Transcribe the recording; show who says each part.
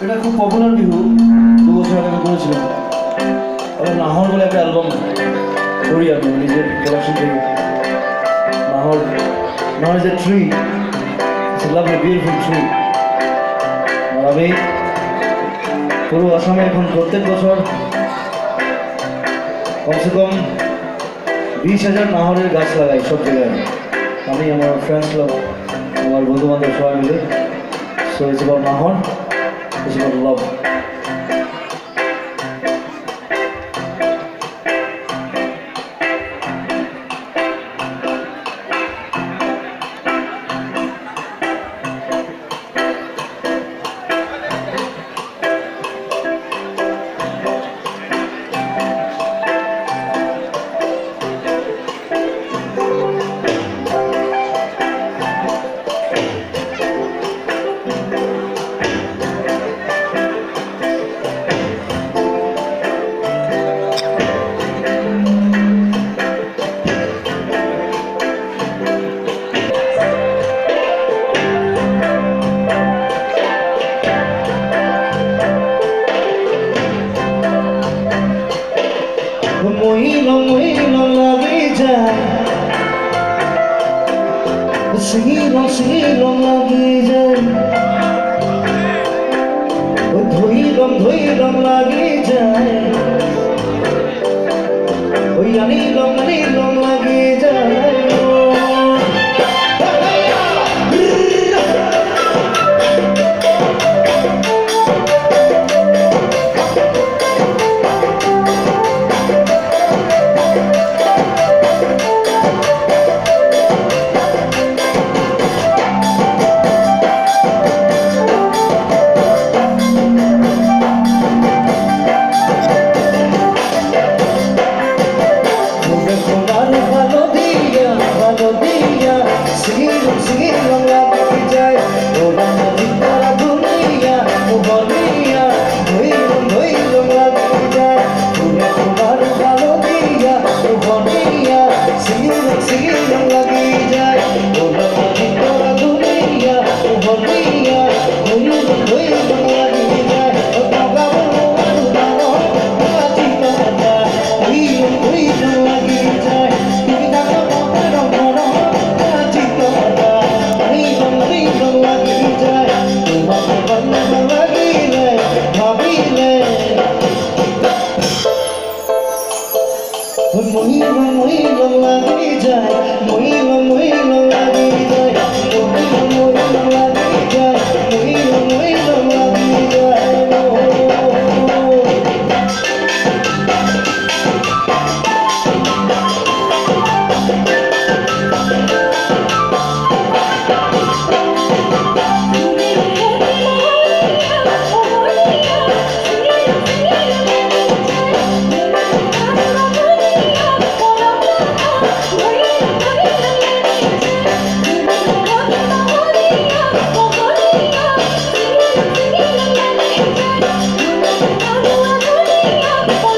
Speaker 1: এটা খুব পপুলার বিহু, 2 বছর আগে করেছিলাম। আবার নাহর বলে একটা অ্যালবাম করি আমি নিজের প্রোডাকশন থেকে। Nahar is a tree, it's a lovely beautiful tree. আর আমি পুরো আসামে এখন প্রত্যেক বছর কমসে কম 20,000 নাহরের গাছ লাগাই সব জায়গায়। আমি আমার ফ্রেন্ডস ক্লাব, আমার বন্ধু বান্ধব সবাই মিলে। So it's about Nahar, it's about love. মহিলা লাগে যায়, শিরম লাগে যায়, ধৈরম লাগে যায়।